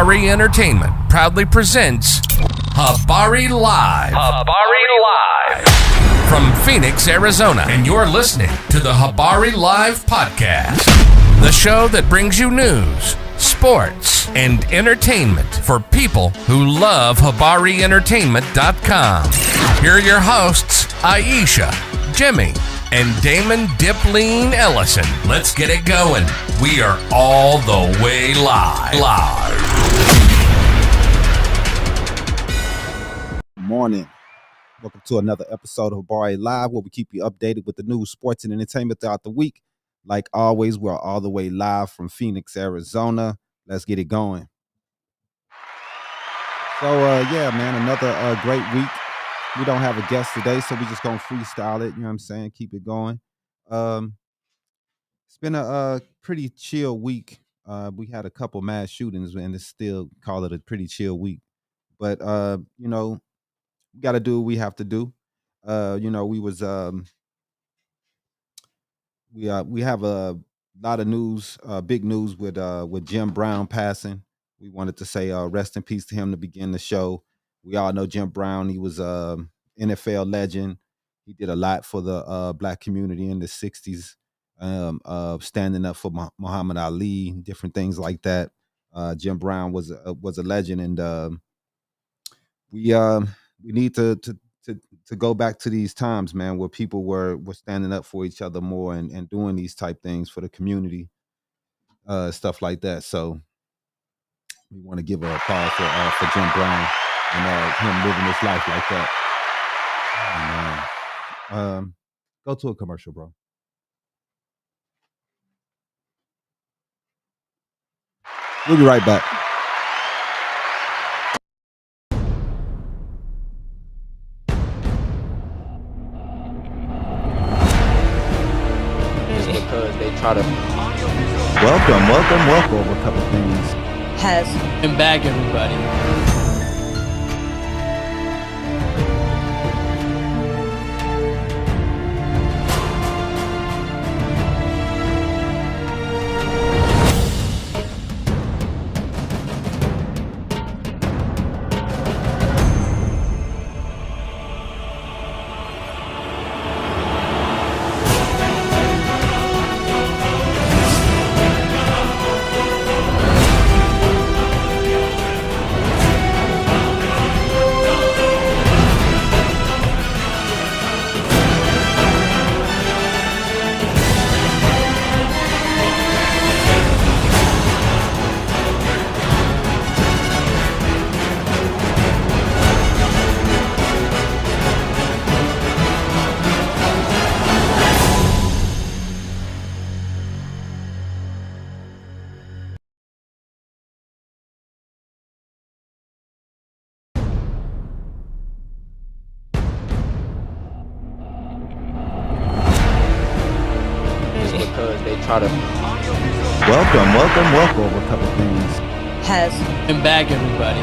Habari Entertainment proudly presents Habari Live. Habari Live. From Phoenix, Arizona. And you're listening to the Habari Live podcast. The show that brings you news, sports, and entertainment for people who love HabariEntertainment.com. Here are your hosts, Iesha, Jimmi, and Dip Ellison. Let's get it going. We are all the way live. Good morning. Welcome to another episode of Habari Live, where we keep you updated with the news, sports, and entertainment throughout the week. Like always, we're all the way live from Phoenix, Arizona. Let's get it going. So, yeah, man, another great week. We don't have a guest today, so we're just going to freestyle it. You know what I'm saying? Keep it going. It's been a pretty chill week. We had a couple mass shootings, and it's still call it a pretty chill week. But, you know, we got to do what we have to do. You know, we have a lot of news, big news with Jim Brown passing. We wanted to say rest in peace to him to begin the show. We all know Jim Brown. He was NFL legend. He did a lot for the black community in the 60s, standing up for Muhammad Ali, different things like that. Jim Brown was a legend, and we need to go back to these times, man, where people were standing up for each other more and doing these type things for the community, stuff like that. So we want to give a applause for Jim Brown and him living his life like that. And, go to a commercial, bro. We'll be right back. Because they try to Welcome. A couple things. Has and bag everybody. Because they try to Welcome. A couple things. has and bag everybody.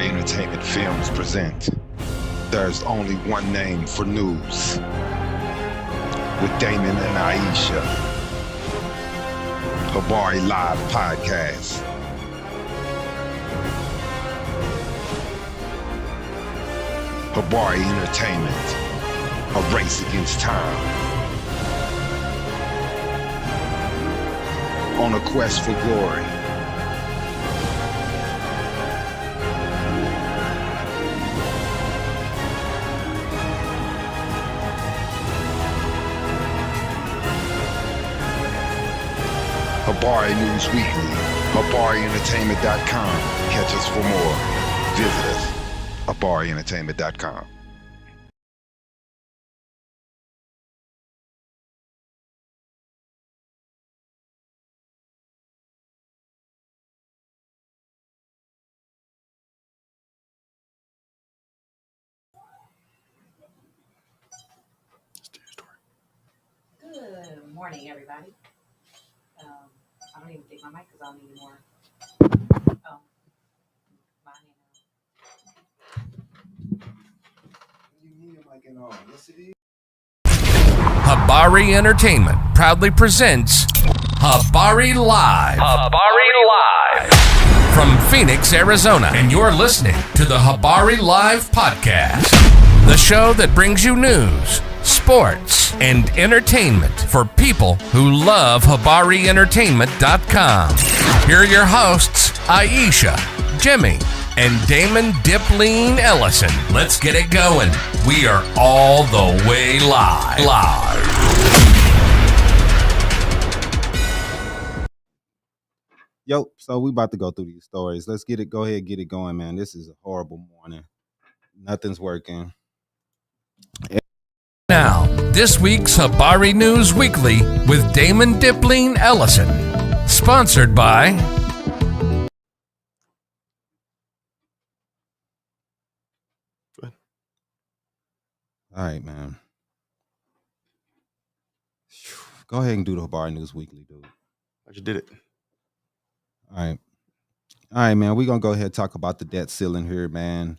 Habari Entertainment Films present There's Only One Name for News with Damon and Iesha. Habari Live Podcast. Habari Entertainment, a race against time. On a quest for glory. Habari News Weekly, HabariEntertainment.com. Catch us for more. Visit us, HabariEntertainment.com. Good morning, everybody. I don't even think my mic is on anymore. Oh, mine Habari Entertainment proudly presents Habari Live. Habari Live. From Phoenix, Arizona, and you're listening to the Habari Live Podcast, the show that brings you news, sports, and entertainment for people who love HabariEntertainment.com. Here are your hosts, Iesha, Jimmy, and Damon Dipleen Ellison. Let's get it going. We are all the way live. Yo, so we about to go through these stories. Let's go ahead, get it going, man. This is a horrible morning. Nothing's working. Now, this week's Habari News Weekly with Damon Dipleen Ellison. Sponsored by All right, man. Go ahead and do the Habari News Weekly, dude. I just did it. All right, man. We're gonna go ahead and talk about the debt ceiling here, man.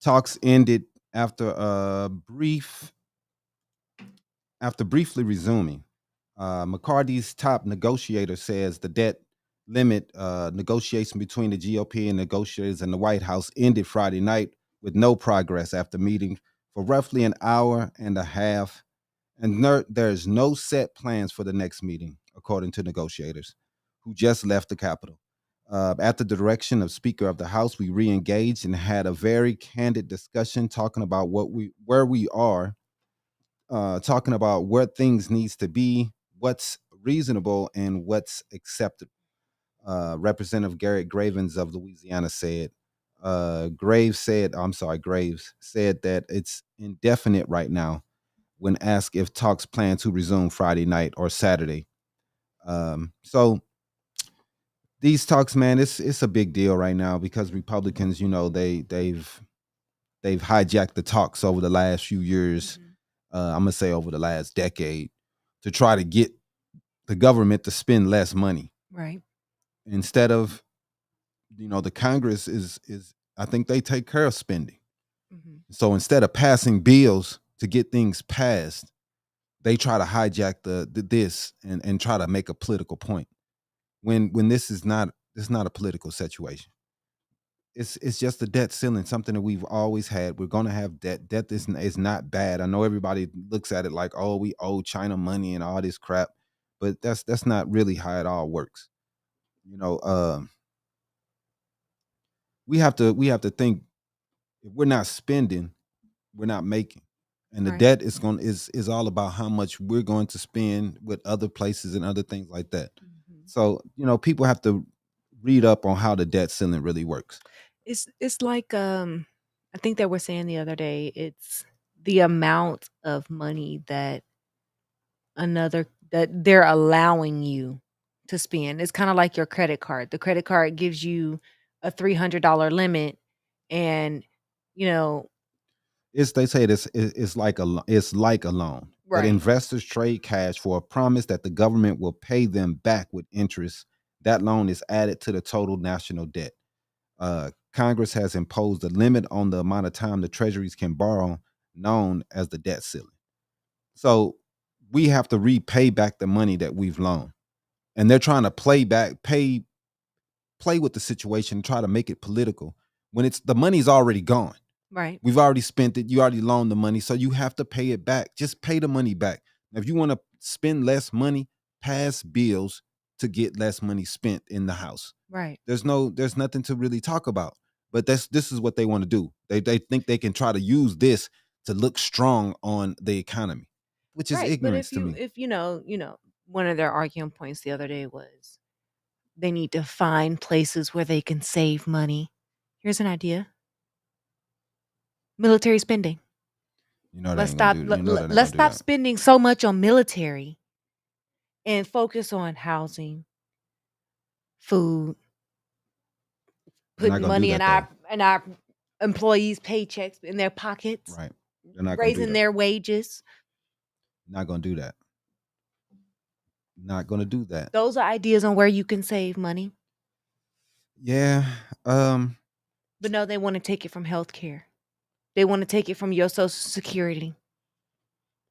Talks ended after briefly resuming. McCarthy's top negotiator says the debt limit negotiation between the GOP and negotiators and the White House ended Friday night with no progress after meeting for roughly an hour and a half. And there's no set plans for the next meeting, according to negotiators who just left the Capitol. At the direction of Speaker of the House, we re-engaged and had a very candid discussion talking about where we are, talking about where things needs to be, what's reasonable, and what's acceptable. Representative Garrett Gravens of Louisiana said, Graves said that it's indefinite right now when asked if talks plan to resume Friday night or Saturday. So these talks, man, it's a big deal right now because Republicans, they've hijacked the talks over the last few years. I'm gonna say over the last decade to try to get the government to spend less money. Right. Instead of, the Congress is I think they take care of spending. Mm-hmm. So instead of passing bills to get things passed, they try to hijack this and try to make a political point. When this is not a political situation. It's just a debt ceiling, something that we've always had. We're gonna have debt. Debt is not bad. I know everybody looks at it like, oh, we owe China money and all this crap, but that's not really how it all works. We have to think if we're not spending, we're not making. And the Right. debt is all about how much we're going to spend with other places and other things like that. Mm-hmm. So, people have to read up on how the debt ceiling really works. It's like I think that we're saying the other day, it's the amount of money that they're allowing you to spend. It's kind of like your credit card. The credit card gives you a $300 limit, and They say it's like a loan. But Right. investors trade cash for a promise that the government will pay them back with interest. That loan is added to the total national debt. Congress has imposed a limit on the amount of time the treasuries can borrow, known as the debt ceiling. So we have to repay back the money that we've loaned. And they're trying to play with the situation and try to make it political when it's the money's already gone. Right. We've already spent it. You already loaned the money, so you have to pay it back. Just pay the money back. Now, if you want to spend less money, pass bills to get less money spent in the house. Right. There's nothing to really talk about. But this is what they want to do. They think they can try to use this to look strong on the economy, which is Right. ignorance But to me. if one of their arguing points the other day was they need to find places where they can save money. Here's an idea. Military spending. You know Let's they ain't gonna stop do. You know they're not let's gonna do stop that. spending so much on military and focus on housing, food, They're not putting gonna do money that in our employees' paychecks in their pockets, right? They're not gonna do raising that. their wages. Not gonna do that. Not gonna do that. Those are ideas on where you can save money. Yeah. But no, they want to take it from healthcare. They want to take it from your Social Security.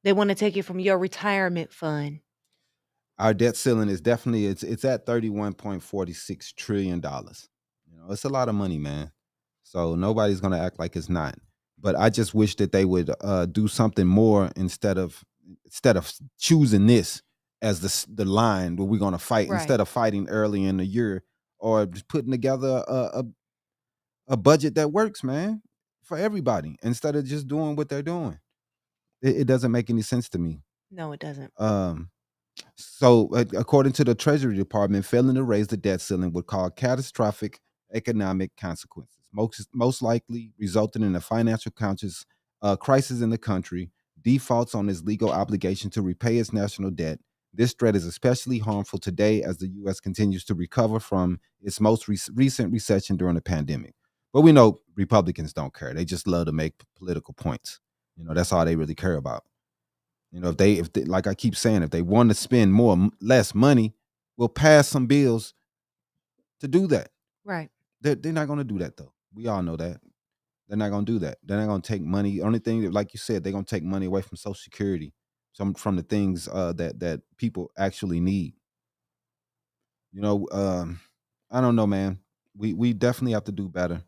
They want to take it from your retirement fund. Our debt ceiling is definitely it's at $31.46 trillion. It's a lot of money, man. So nobody's gonna act like it's not. But I just wish that they would do something more instead of choosing this as the line where we're gonna fight Right. instead of fighting early in the year or just putting together a budget that works, man, for everybody instead of just doing what they're doing. It doesn't make any sense to me. No, it doesn't. So, according to the Treasury Department, failing to raise the debt ceiling would cause catastrophic economic consequences, most likely resulting in a financial crisis in the country, defaults on its legal obligation to repay its national debt. This threat is especially harmful today as the U.S. continues to recover from its most recent recession during the pandemic. But we know Republicans don't care. They just love to make political points. That's all they really care about. If they like I keep saying, if they want to spend less money, we'll pass some bills to do that. Right. They're not going to do that though. We all know that they're not going to do that. They're not going to take money. Only thing that, like you said, they're going to take money away from Social Security, from the things that people actually need. I don't know, man. We definitely have to do better.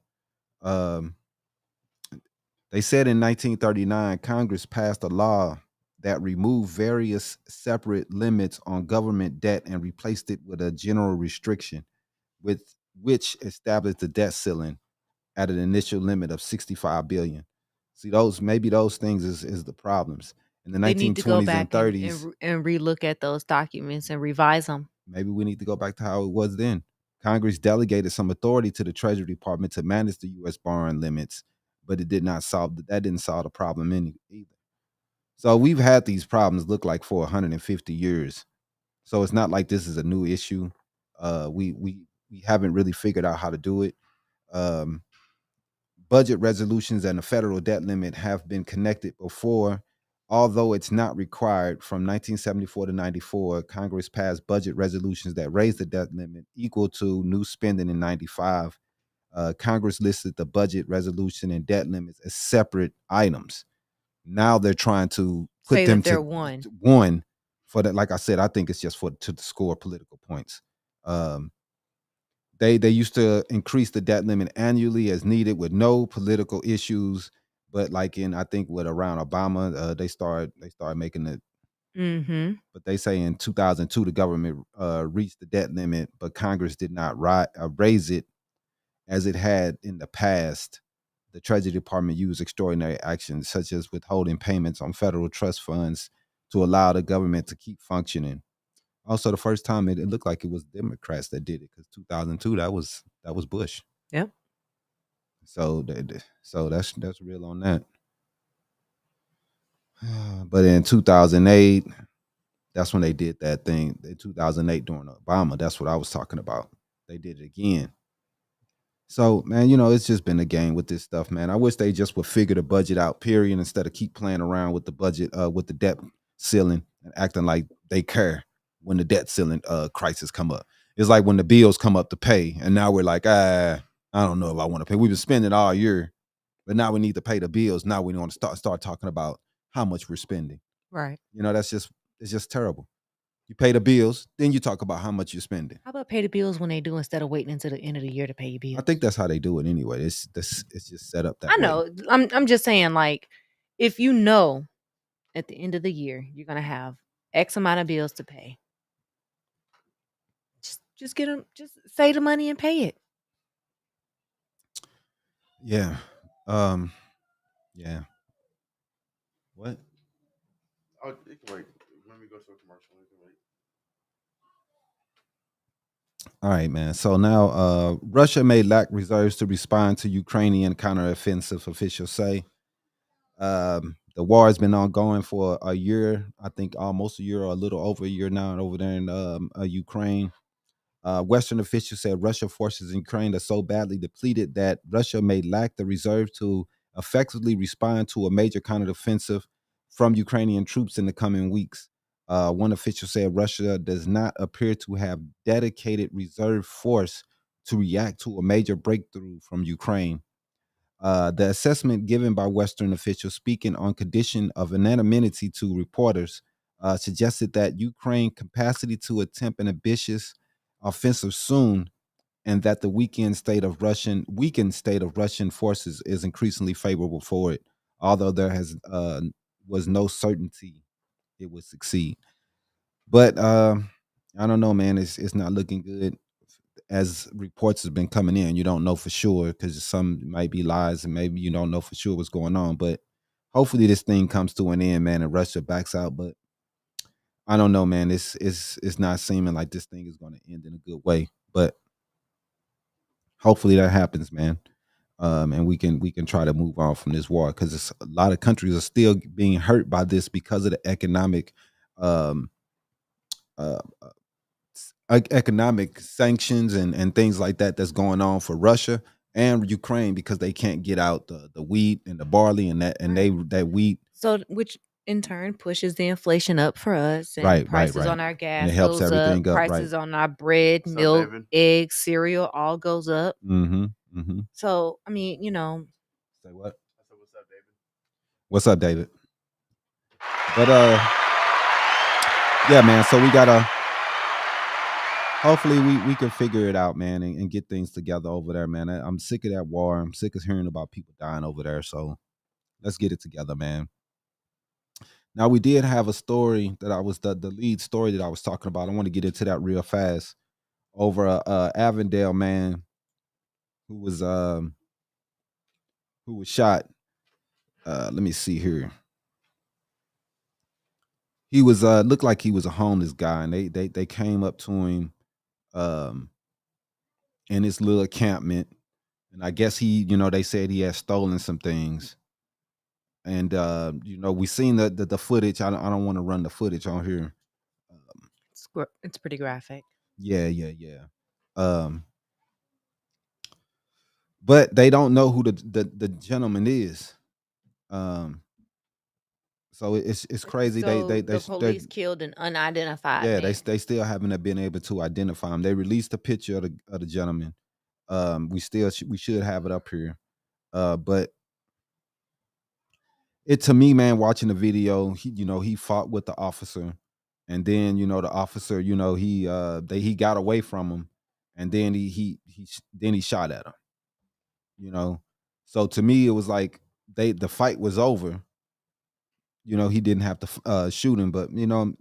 They said in 1939, Congress passed a law that removed various separate limits on government debt and replaced it with a general restriction, with which established the debt ceiling at an initial limit of 65 billion. See, maybe those things is the problems. In the They need to go 1920s back and 30s, and relook at those documents and revise them. maybe we need to go back to how it was then. Congress delegated some authority to the Treasury Department to manage the U.S. borrowing limits, but it didn't solve the problem either. So we've had these problems look like for 150 years. So it's not like this is a new issue. We haven't really figured out how to do it. Budget resolutions and the federal debt limit have been connected before, although it's not required. From 1974 to 94, Congress passed budget resolutions that raised the debt limit equal to new spending in 95. Congress listed the budget resolution and debt limits as separate items. Now they're trying to put Say them that they're to one. for that. Like I said, I think it's just to score political points. They used to increase the debt limit annually as needed with no political issues, but like I think around Obama, they started making it. Mm-hmm. But they say in 2002 the government reached the debt limit, but Congress did not raise it as it had in the past. The Treasury Department used extraordinary actions, such as withholding payments on federal trust funds, to allow the government to keep functioning. Also, the first time it looked like it was Democrats that did it, because 2002 that was Bush. Yep. So that's real on that. But in 2008, that's when they did that thing. In 2008 during Obama, that's what I was talking about. They did it again. So, man, it's just been a game with this stuff, man. I wish they just would figure the budget out, period, instead of keep playing around with the budget, with the debt ceiling and acting like they care when the debt ceiling crisis come up. It's like when the bills come up to pay, and now we're like, I don't know if I want to pay. We've been spending all year, but now we need to pay the bills. Now we want to start talking about how much we're spending. Right. It's just terrible. You pay the bills, then you talk about how much you're spending. How about pay the bills when they do instead of waiting until the end of the year to pay your bills? I think that's how they do it anyway. It's just set up that I way. know. I'm just saying, like, if you know at the end of the year you're gonna have X amount of bills to pay, just get them. Just save the money and pay it. Yeah. Yeah. What? Oh, it can wait. Let me go to a commercial. It can wait. All right, man. So now Russia may lack reserves to respond to Ukrainian counteroffensive, officials say. The war has been ongoing for a year, I think almost a year or a little over a year now over there in Ukraine. Western officials said Russian forces in Ukraine are so badly depleted that Russia may lack the reserve to effectively respond to a major counteroffensive from Ukrainian troops in the coming weeks. One official said Russia does not appear to have dedicated reserve force to react to a major breakthrough from Ukraine. The assessment given by Western officials speaking on condition of anonymity to reporters suggested that Ukraine capacity to attempt an ambitious offensive soon, and that the weakened state of Russian forces is increasingly favorable for it, although there has was no certainty it would succeed. But I don't know, man. It's not looking good as reports have been coming in. You don't know for sure because some might be lies and maybe you don't know for sure what's going on. But hopefully this thing comes to an end, man, and Russia backs out. But I don't know, man. It's not seeming like this thing is going to end in a good way. But hopefully that happens, man. And we can try to move on from this war because a lot of countries are still being hurt by this because of the economic um, uh, economic sanctions and things like that that's going on for Russia and Ukraine because they can't get out the wheat and the barley and that wheat. So, which in turn pushes the inflation up for us, and Right, right, prices right. on our And gas it helps goes everything up, up, right. prices on our bread, What's up, milk, David? eggs, cereal, all goes up. Mm-hmm. Mm-hmm. So, I mean, Say what? I said, what's up, David? What's up, David? But yeah, man. So we gotta hopefully we can figure it out, man, and get things together over there, man. I'm sick of that war. I'm sick of hearing about people dying over there. So let's get it together, man. Now we did have a story that I was the lead story that I was talking about. I want to get into that real fast. Over Avondale man who was shot. Let me see here. He was looked like he was a homeless guy, and they came up to him um in this little encampment, and I guess they said he had stolen some things. And we seen the footage. I don't want to run the footage on here. it's pretty graphic. Yeah. Um, but they don't know who the gentleman is. So it's crazy. So They the police killed an unidentified yeah, man. they still haven't been able to identify him. They released a picture of the gentleman. We should have it up here. But it to me, man, watching the video, he fought with the officer, and then the officer, he got away from him, and then he shot at him. So to me, it was like the fight was over. He didn't have to shoot him, but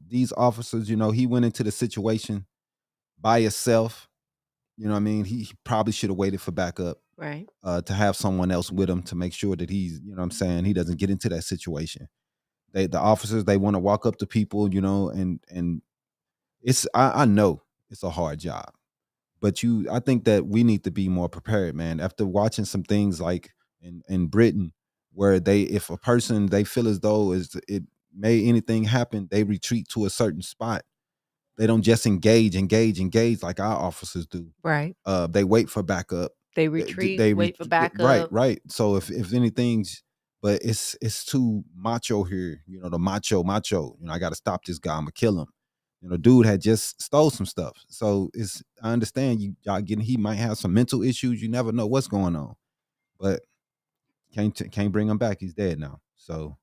these officers, he went into the situation by himself. You know what I mean? He probably should have waited for backup. Right. To have someone else with him to make sure that he's, he doesn't get into that situation. The officers, they want to walk up to people, and it's I know it's a hard job, but I think that we need to be more prepared, man. After watching some things like in Britain, where if a person they feel as though it may anything happen, they retreat to a certain spot. They don't just engage like our officers do. Right. They wait for backup. They retreat, wait for backup. Right. So if anything's, but it's too macho here. The macho. I got to stop this guy. I'm gonna kill him. Dude had just stole some stuff. So I understand y'all getting, he might have some mental issues. You never know what's going on, but can't bring him back. He's dead now. So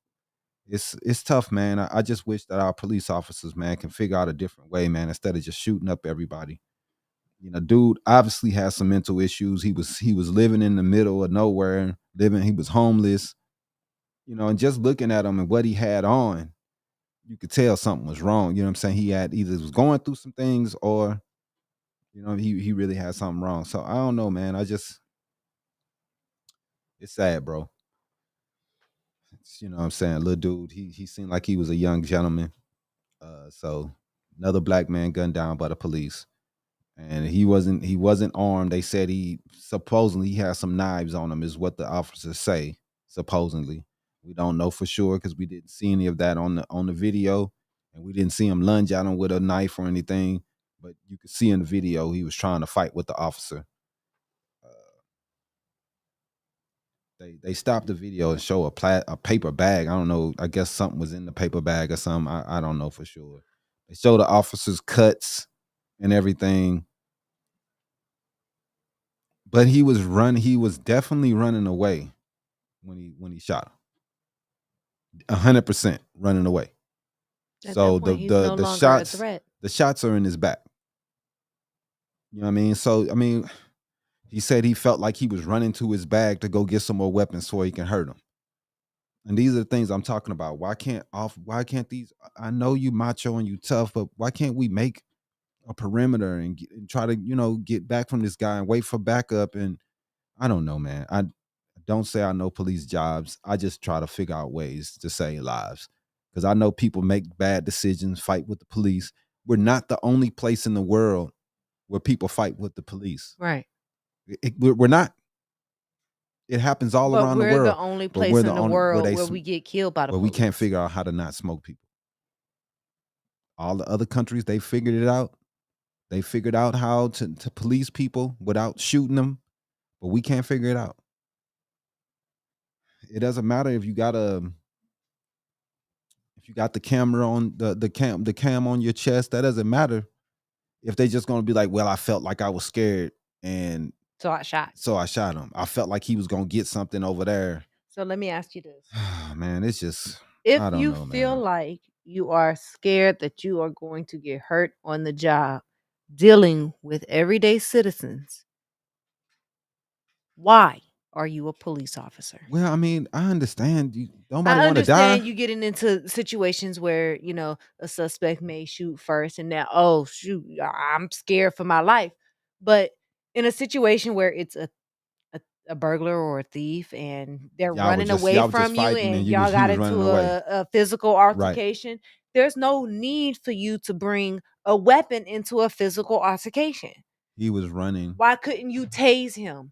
it's tough, man. I just wish that our police officers, man, can figure out a different way, man, instead of just shooting up everybody. Dude obviously has some mental issues. He was living in the middle of nowhere, he was homeless, and just looking at him and what he had on, you could tell something was wrong. You know what I'm saying? He had either was going through some things or, he really had something wrong. So I don't know, man. It's sad, bro. What I'm saying? Little dude, he seemed like he was a young gentleman. So another black man gunned down by the police. And he wasn't armed. They said he supposedly had some knives on him, is what the officers say. Supposedly, we don't know for sure because we didn't see any of that on the video, and we didn't see him lunge at him with a knife or anything. But you could see in the video he was trying to fight with the officer. They stopped the video and show a paper bag. I don't know. I guess something was in the paper bag or something. I don't know for sure. They show the officer's cuts and everything. But he was definitely running away when he shot him. 100% running away. At So that point, he's the no the longer a shots threat. the shots are in his back. You know what I mean? So I mean, he said he felt like he was running to his bag to go get some more weapons so he can hurt him. And these are the things I'm talking about. Why can't these? I know you macho and you tough, but why can't we make a perimeter and try to get back from this guy and wait for backup? And I don't know, man. I don't say I know police jobs. I just try to figure out ways to save lives because I know people make bad decisions, fight with the police. We're not the only place in the world where people fight with the police. Right. We're not. It happens all But around the we're the world. only But we're place the in the only world where we get killed by the where we police. can't figure out how to not smoke people. All the other countries, they figured it out. They figured out how to police people without shooting them, but we can't figure it out. It doesn't matter if you got the camera on the cam on your chest. That doesn't matter if they just gonna be like, well, I felt like I was scared and So I shot him. I felt like he was gonna get something over there. So let me ask you this. Man, it's just If I don't you know, feel man. like you are scared that you are going to get hurt on the job dealing with everyday citizens, why are you a police officer? Well, I mean, I understand you. Nobody I want to die. understand you getting into situations where, a suspect may shoot first and now, oh, shoot, I'm scared for my life. But in a situation where it's a burglar or a thief and they're running away Y'all was just from you fighting and and y'all he got was running into away. a physical altercation, there's no need for you to bring a weapon into a physical altercation. He was running. Why couldn't you tase him?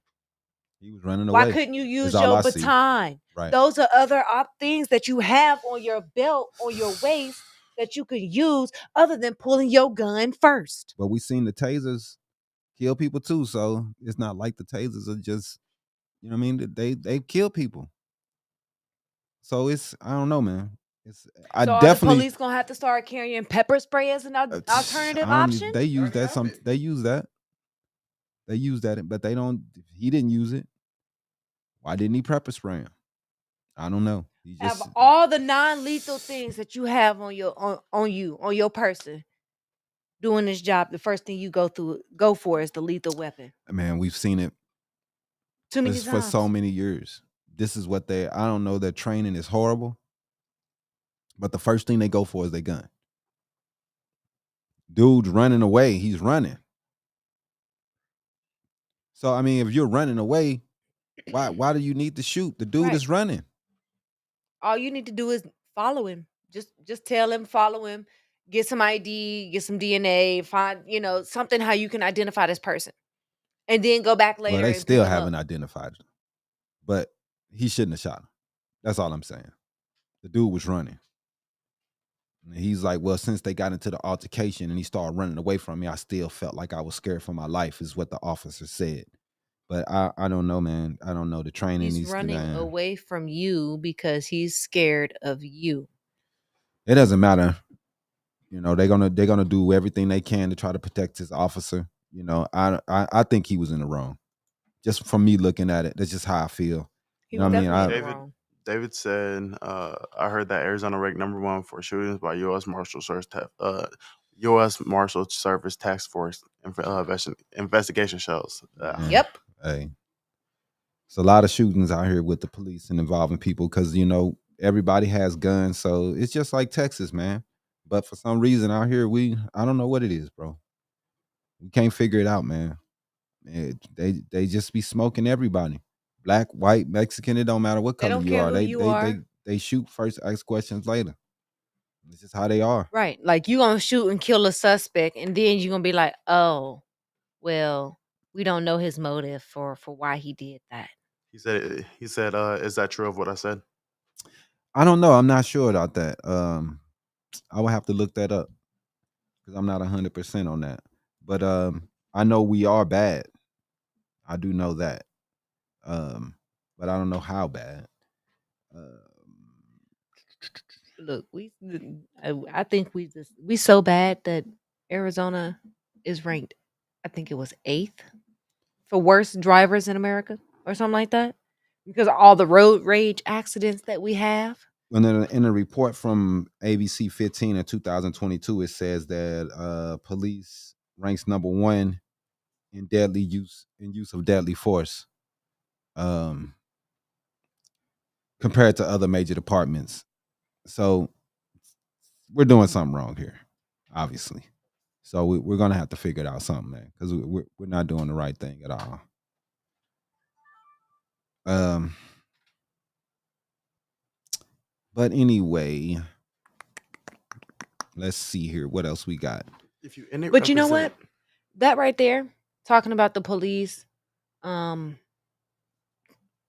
He was running Why away. couldn't you use all your I see. baton? Right. Those are other things that you have on your belt, on your waist, that you could use other than pulling your gun first. But we seen the tasers kill people too, so it's not like the tasers are just, you know what I mean? They kill people. So I don't know, man. I So are the definitely police gonna have to start carrying pepper spray as an alternative option? They use Already that. have it. They use that. They use that, but they don't. He didn't use it. Why didn't he pepper spray him? I don't know. He just. Have all the non-lethal things that you have on your person doing this job, the first thing you go for is the lethal weapon. Man, we've seen it Too many for so times. many years. This is what I don't know, their training is horrible, but the first thing they go for is their gun. Dude's running away. He's running. So, I mean, if you're running away, why do you need to shoot? The dude Right. is running. All you need to do is follow him. Just tell him, follow him, get some ID, get some DNA, find, something how you can identify this person. And then go back later Well, they and still pick him haven't up. identified him, but he shouldn't have shot him. That's all I'm saying. The dude was running. And he's like, well, since they got into the altercation and he started running away from me, I still felt like I was scared for my life, is what the officer said. But I don't know, man. I don't know. The training He's needs to running be. away from you because he's scared of you. It doesn't matter. they're gonna do everything they can to try to protect his officer. I think he was in the wrong. Just from me looking at it, that's just how I feel. He You know was what I mean? definitely in the David wrong. David said, I heard that Arizona ranked #1 for shootings by U.S. Marshal Service Task Force investigation shows. Man, Yep. hey, it's a lot of shootings out here with the police and involving people because everybody has guns, so it's just like Texas, man. But for some reason out here, I don't know what it is, bro. We can't figure it out, man. They just be smoking everybody, black, white, Mexican. It don't matter what They color don't you care are. who They you they are. they they shoot first, ask questions later. It's just how they are. Right. Like you gonna shoot and kill a suspect, and then you're gonna be like, oh, well, we don't know his motive for why he did that. He said, is that true of what I said? I don't know. I'm not sure about that. I would have to look that up because I'm not 100% on that. But I know we are bad. I do know that. Um, but I don't know how bad. Um, Look, I think we so bad that Arizona is ranked. I think it was 8th for worst drivers in America or something like that because of all the road rage accidents that we have. And then in a report from ABC 15 in 2022, it says that police ranks #1 in use of deadly force, um, compared to other major departments. So we're doing something wrong here, obviously. So we're gonna have to figure it out something, man, because we're not doing the right thing at all. Um, but anyway, let's see here. What else we got? If you in it, But you know what? represent. That right there, talking about the police, um,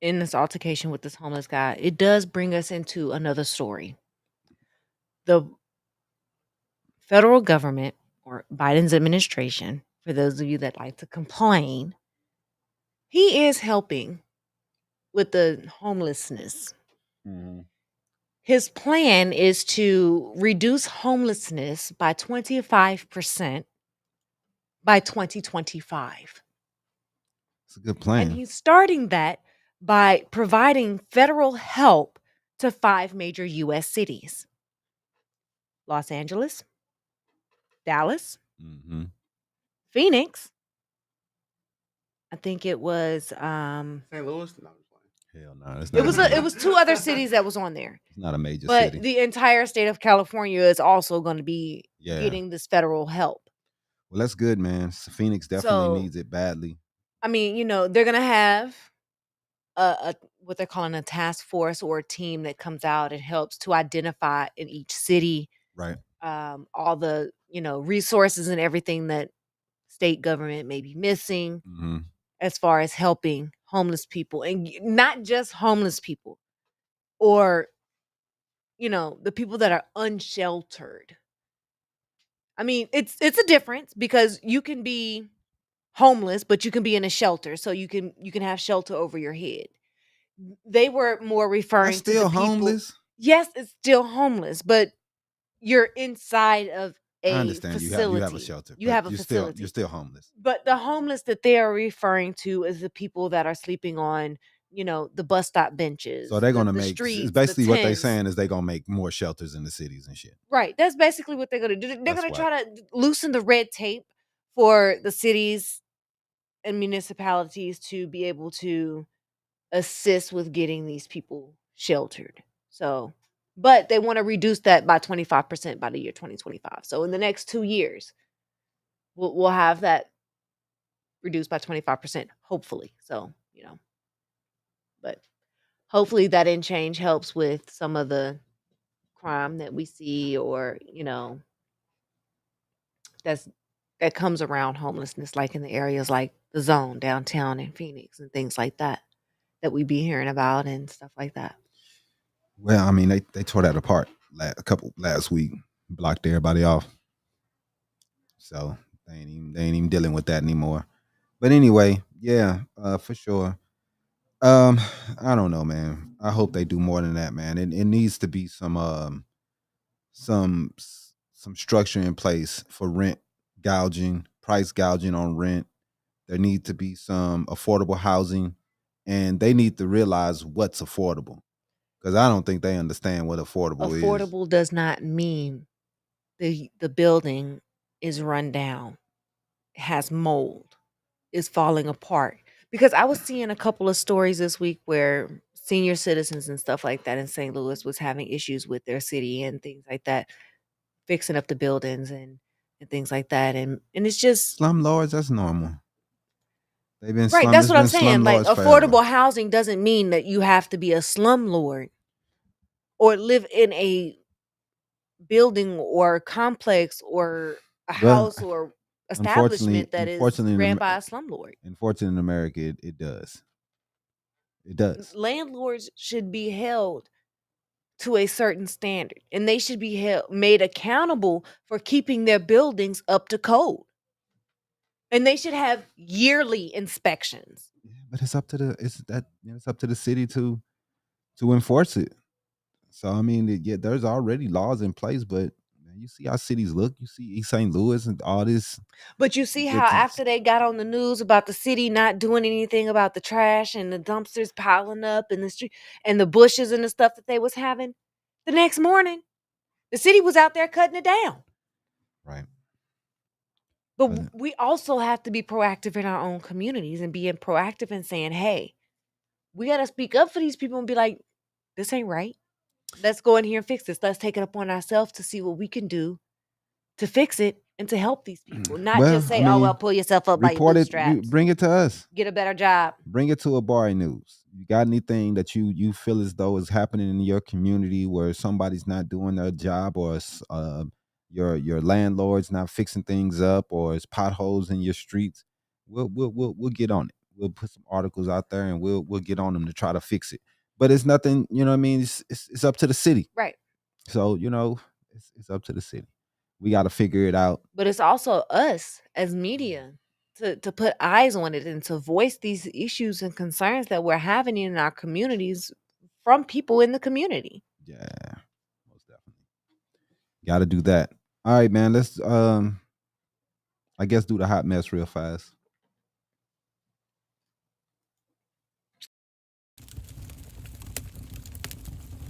in this altercation with this homeless guy, it does bring us into another story. The federal government or Biden's administration, for those of you that like to complain, he is helping with the homelessness. His plan is to reduce homelessness by 25% by 2025. It's a good And plan. he's starting that by providing federal help to 5 major US cities: Los Angeles, Dallas, Mm-hmm. Phoenix. I think it was St. Louis? No, I'm just playing. Hell no, it's it not. was it was 2 other cities that was on there. It's not a major But city. the entire state of California is also going to be Yeah. getting this federal help. Well, that's good, man. Phoenix definitely So, needs it badly. I mean, they're going to have a what they're calling a task force or a team that comes out and helps to identify in each city Right. all the resources and everything that state government may be missing Mm-hmm. as far as helping homeless people, and not just homeless people, or the people that are unsheltered. I mean, it's a difference because you can be homeless, but you can be in a shelter, so you can have shelter over your head. They were more referring That's to still the people. homeless. Yes, it's still homeless, but you're inside of I a understand facility. you have a shelter. You but have a you're facility. still homeless. But the homeless that they are referring to is the people that are sleeping on, the bus stop benches. So they're gonna the make. streets, It's basically the what they're tents. saying is they're gonna make more shelters in the cities and shit. Right. That's basically what they're gonna do. They're That's gonna why. try to loosen the red tape for the cities and municipalities to be able to assist with getting these people sheltered. So, but they want to reduce that by 25% by the year 2025. So in the next 2 years, we'll have that reduced by 25%, hopefully. So, but hopefully that in change helps with some of the crime that we see, or, that comes around homelessness, like in the areas like the Zone downtown in Phoenix and things like that we be hearing about and stuff like that. Well, I mean, they tore that apart last week, blocked everybody off. So they ain't even dealing with that anymore. But anyway, yeah, for sure. I don't know, man. I hope they do more than that, man. It needs to be some some structure in place for rent gouging, price gouging on rent. There need to be some affordable housing, and they need to realize what's affordable, because I don't think they understand what affordable is. Affordable does not mean the building is run down, has mold, is falling apart. Because I was seeing a couple of stories this week where senior citizens and stuff like that in St. Louis was having issues with their city and things like that, fixing up the buildings and things like that. And it's just Slumlords, that's normal. They've been right. That's what I'm it's been saying. Like slumlords forever. affordable housing doesn't mean that you have to be a slumlord or live in a building or complex or a Well, house or establishment that is unfortunately, ran by a slumlord. Unfortunately, in America, it does. It does. Landlords should be held to a certain standard, and they should be made accountable for keeping their buildings up to code. And they should have yearly inspections. Yeah, but it's up to the city to enforce it. So I mean, yeah, there's already laws in place, but man, you see how cities look. You see East St. Louis and all this. But you see how after they got on the news about the city not doing anything about the trash and the dumpsters piling up in the street and the bushes and the stuff that they was having, the next morning, the city was out there cutting it down. Right. But we also have to be proactive in our own communities and being proactive and saying, hey, we got to speak up for these people and be like, this ain't right. Let's go in here and fix this. Let's take it upon ourselves to see what we can do to fix it and to help these people. Not just say, oh, well, pull yourself up by your bootstraps. Bring it to us. Get a better job. Bring it to Habari News. You got anything that you feel as though is happening in your community where somebody's not doing their job, or your landlord's not fixing things up, or it's potholes in your streets? We'll get on it. We'll put some articles out there and we'll get on them to try to fix it. But it's nothing, you know what I mean? It's up to the city. Right. So, it's up to the city. We got to figure it out. But it's also us as media to put eyes on it and to voice these issues and concerns that we're having in our communities from people in the community. Yeah, most definitely. Got to do that. All right, man. Let's I guess do the hot mess real fast.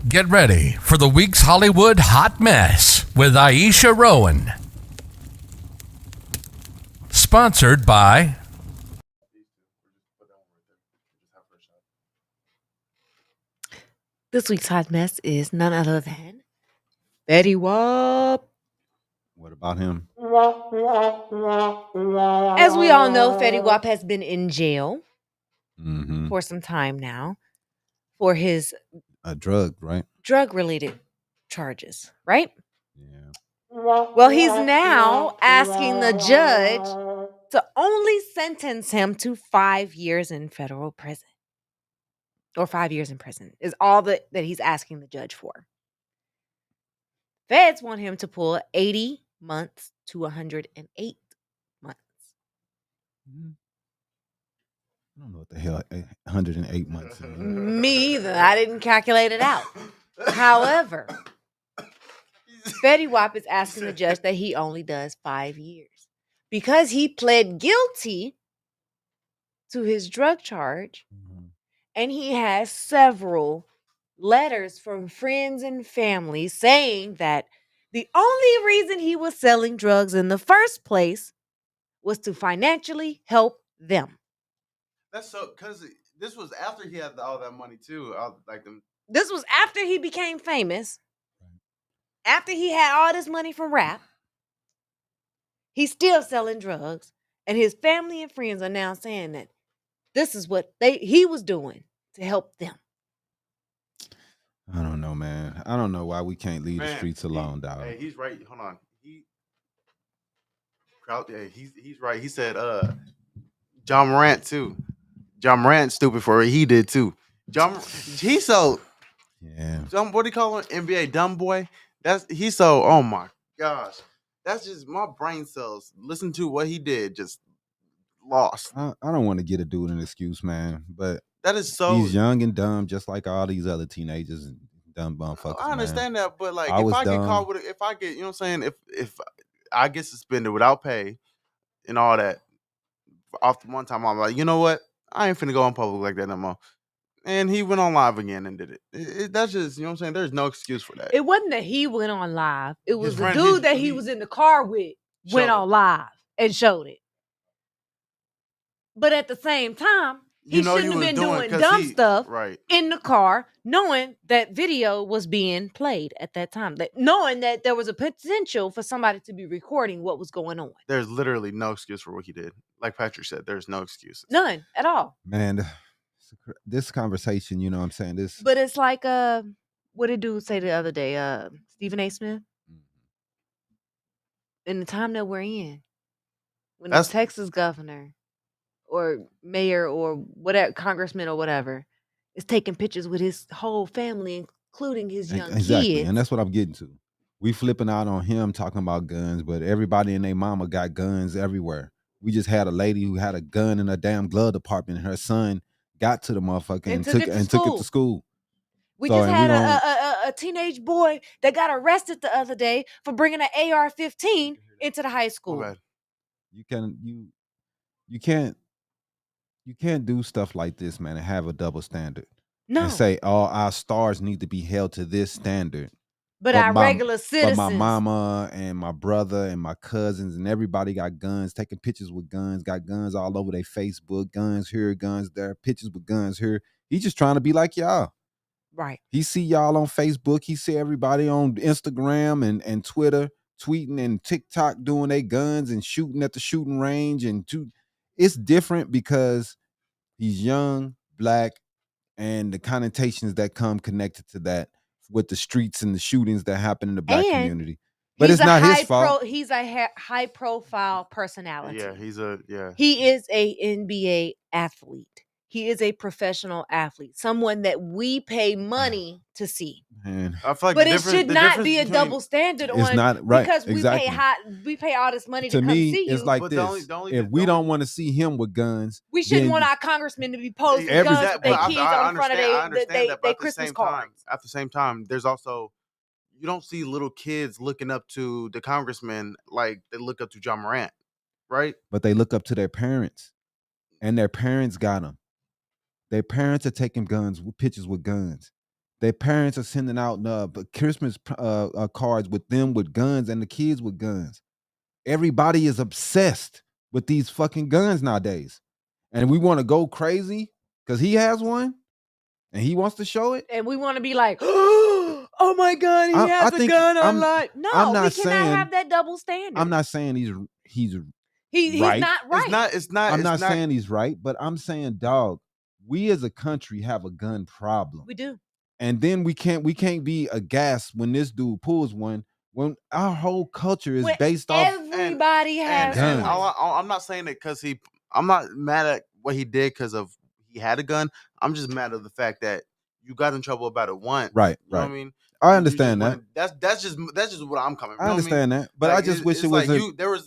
Get ready for the week's Hollywood Hot Mess with Iesha Rowan. Sponsored by This week's hot mess is none other than Fetty Wap. What about him? As we all know, Fetty Wap has been in jail Mm-hmm. for some time now for his drug-related charges, right? Yeah. Well, he's now asking the judge to only sentence him to 5 years in federal prison. Or 5 years in prison is all that he's asking the judge for. Feds want him to pull 80 months to 108 months. I don't know what the hell 108 months is. Me either. I didn't calculate it out. However, Fetty Wap is asking the judge that he only does 5 years because he pled guilty to his drug charge, and he has several letters from friends and family saying that the only reason he was selling drugs in the first place was to financially help them. That's so, because this was after he had all that money too. This was after he became famous. After he had all this money from rap, he's still selling drugs, and his family and friends are now saying that this is what he was doing to help them. I don't know, man. I don't know why we can't leave the streets alone, dog. Hey, he's right. Hold on. He's right. He said John Morant too. John Morant stupid for it. He did too. He's so what do you call him? NBA dumb boy. He's so, oh my gosh. That's just my brain cells. Listen to what he did, just lost. I don't want to get a dude an excuse, man, but that is so. He's young and dumb, just like all these other teenagers. Dumb motherfuckers. I understand that, but like, I if was I get dumb. caught with it, if I get, you know what I'm saying, if I get suspended without pay and all that, off the one time I'm like, you know what, I ain't finna go in public like that no more. And he went on live again and did it. That's just, you know what I'm saying. There's no excuse for that. It wasn't that he went on live. It was His the friend- dude his- that he was in the car with went Showed on it. live and showed it. But at the same time, he You know shouldn't you have was been doing 'cause dumb stuff right? in the car, knowing that video was being played at that time. Knowing that there was a potential for somebody to be recording what was going on. There's literally no excuse for what he did. Like Patrick said, there's no excuses. None at all. Man, this conversation, you know what I'm saying? This But it's like what did dude say the other day? Stephen A. Smith. In the time that we're in, when That's- the Texas governor or mayor or whatever, congressman or whatever, is taking pictures with his whole family, including his young exactly, kids. and that's what I'm getting to. We flipping out on him talking about guns, but everybody and their mama got guns everywhere. We just had a lady who had a gun in her damn glove department, and her son got to the motherfucker and took it to school. We So, just and had we don't- a teenage boy that got arrested the other day for bringing an AR-15 into the high My school. bad. You can't do stuff like this, man, and have a double standard. No, And say, oh, our stars need to be held to this standard. but our regular But citizens. my mama and my brother and my cousins and everybody got guns, taking pictures with guns, got guns all over their Facebook, guns here, guns there, pictures with guns here. He's just trying to be like y'all. Right. He see y'all on Facebook. He see everybody on Instagram and Twitter tweeting and TikTok doing their guns and shooting at the shooting range. It's different because he's young, black, and the connotations that come connected to that with the streets and the shootings that happen in the black And community. But it's not his fault. He's a high profile personality. Yeah, He is a NBA athlete. He is a professional athlete, someone that we pay money to see. Man, I feel like But it should not be a double standard it's on not right, because exactly. we pay all this money to To come me, see you. it's like But this. the only- If we don't want to see him with guns, We shouldn't then want our congressmen to be posting Every- guns with their kids on front of their but Christmas at cards. the same time, there's also, you don't see little kids looking up to the congressman like they look up to John Morant, right? but they look up to their parents, and their parents got them. Their parents are taking pictures with guns. Their parents are sending out Christmas cards with them with guns and the kids with guns. Everybody is obsessed with these fucking guns nowadays, and we want to go crazy because he has one and he wants to show it. And we want to be like, oh my God, he I has a think gun I'm- online. No, I'm not we saying- cannot have that double standard. I'm not saying he's He's right. not right. It's not. I'm not saying he's right, but I'm saying, dog, we as a country have a gun problem. We do. And then we can't be aghast when this dude pulls one when our whole culture is When based off. everybody has guns. one. I'm not saying it because I'm not mad at what he did because of he had a gun. I'm just mad at the fact that you got in trouble about it once. Right, You know right. what I mean? I understand that. That's just what I'm coming from. I understand that, but I just wish it was like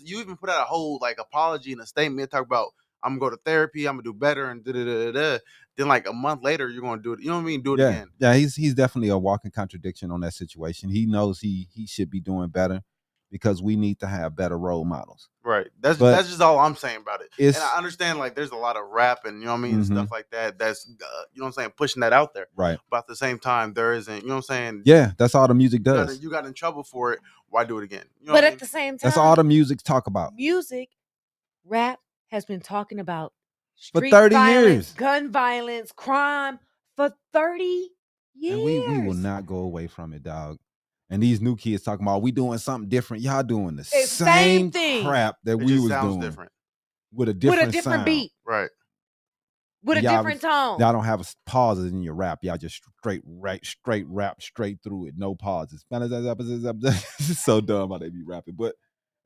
you even put out a whole like apology and a statement talk about I'm gonna go to therapy, I'm gonna do better, and da. Then like a month later you're gonna do it. You know what I mean? Do it again. Yeah, he's definitely a walking contradiction on that situation. He knows he should be doing better because we need to have better role models. Right. That's But just all I'm saying about it. And it's- I understand like there's a lot of rap and you know what I mean Mhm. stuff like that. That's you know what I'm saying, pushing that out there. Right. But at the same time, there isn't. You know what I'm saying? Yeah, that's all the music does. You got in trouble for it. Why do it again? You know But what I at mean? the same time, That's all the music talk about. music, rap has been talking about For street 30 violence, years. gun violence, crime for 30 years. And we will not go away from it, dog. And these new kids talking about we doing something different. Y'all doing the It's same same thing. crap that It we just was sounds doing different. with a with different a different sound. beat, Right. with a Y'all- different tone. Y'all don't have pauses in your rap. Y'all just straight rap straight through it, no pauses. It's so dumb how they be rapping, but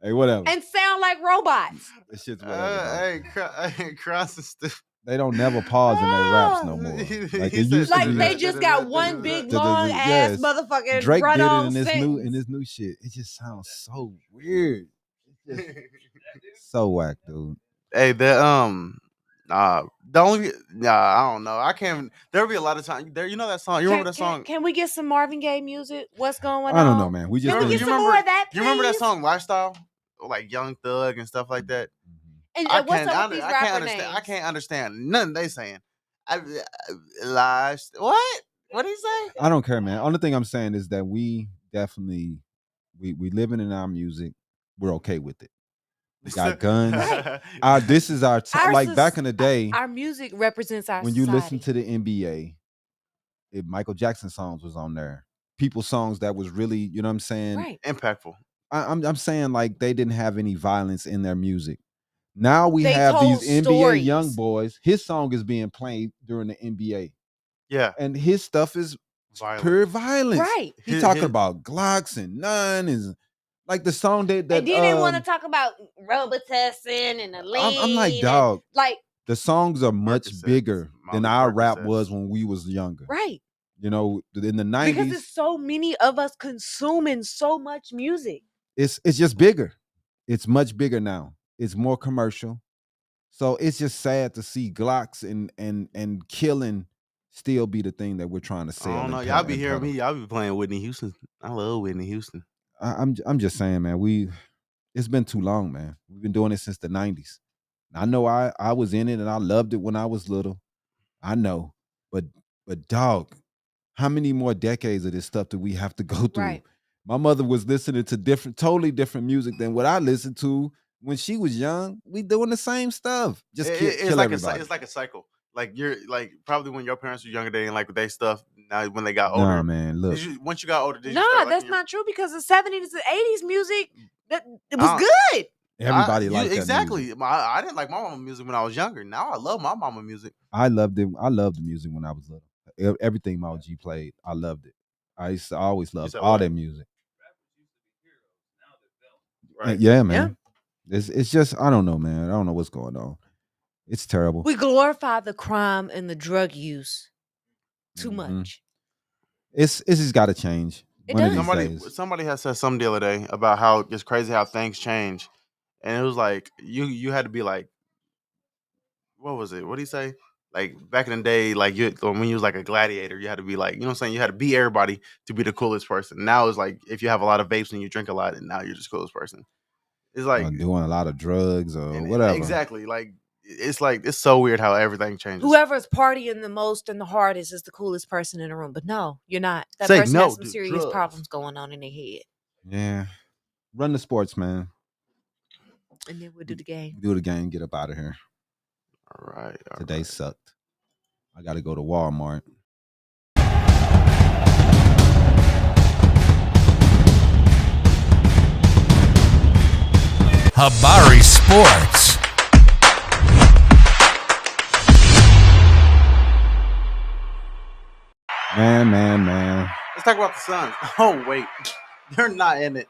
hey, whatever. And sound like robots. That shit's whatever. dog. Hey, Cross is still. They don't never pause in their raps no more. Like He it said- used to Like be. they just got one big long ass Yes. motherfucking Drake run did it on in this sentence. new shit. It just sounds so weird. It's just so whack, dude. Hey, I don't know. I can't. There'll be a lot of time. There, you know that song. You remember that song? Can we get some Marvin Gaye music? What's going on? I don't know, man. We just Can we been- get some more of that, please? You remember that song "Lifestyle"? Like Young Thug and stuff like that. And what's up with these rapper names? I can't understand nothing they saying. Lies. What? What did he say? I don't care, man. Only thing I'm saying is that we definitely we living in our music. We're okay with it. We got guns. Right. This is our like back in the day. Our music represents our when society. you listen to the NBA, Michael Jackson songs was on there. People's songs that was really, you know what I'm saying, Right. impactful. I'm saying like they didn't have any violence in their music. Now we They have these told NBA stories. young boys. His song is being played during the NBA. Yeah. And his stuff is Violent. pure violence. Right. He talking about Glocks and none is like the song that And then they want to talk about Robitussin and the lean. I'm like, dog. Like the songs are much Percocets, bigger than Molly our rap Percocets. was when we was younger. right. You know, in the 90s, Because there's so many of us consuming so much music. it's just bigger. It's much bigger now. It's more commercial. So it's just sad to see Glocks and killing still be the thing that we're trying to sell. I don't know. Y'all be hearing me. Y'all be playing Whitney Houston. I love Whitney Houston. I'm just saying, man. It's been too long, man. We've been doing it since the 90s. I know I was in it and I loved it when I was little. I know, but dog, how many more decades of this stuff do we have to go through? Right. My mother was listening to totally different music than what I listened to when she was young. We doing the same stuff. Just kill like everybody. it's like a cycle. Like you're like probably when your parents were younger, they didn't like their stuff. Now when they got older, Nah, man, look. once you got older, did you Nah, start that's liking not true because the 70s and 80s music, it was Uh, good. Everybody you- liked that exactly. music. I didn't like my mama music when I was younger. Now I love my mama music. I loved it. I loved the music when I was little. Everything my OG played, I loved it. I always loved said all what? that music. Right. Yeah, man. It's just I don't know, man. I don't know what's going on. It's terrible. We glorify the crime and the drug use too Mhm. much. It's just got to change. It One of does. these days. Somebody has said something the other day about how it's crazy how things change, and it was like you had to be like, what was it? What did he say? Like back in the day, like when you was like a gladiator, you had to be like, you know what I'm saying? You had to be everybody to be the coolest person. Now it's like if you have a lot of vapes and you drink a lot, and now you're just the coolest person. It's like Doing a lot of drugs or and whatever. exactly. Like it's so weird how everything changes. Whoever's partying the most and the hardest is the coolest person in the room. But no, you're not. That Say person no has some to serious drugs. problems going on in their head. Yeah. Run the sports, man. And then we'll do the game. Do the game. Get up out of here. All right. Today sucked. I got to go to Walmart. Habari Sports. Man. Let's talk about the Suns. Oh wait, they're not in it.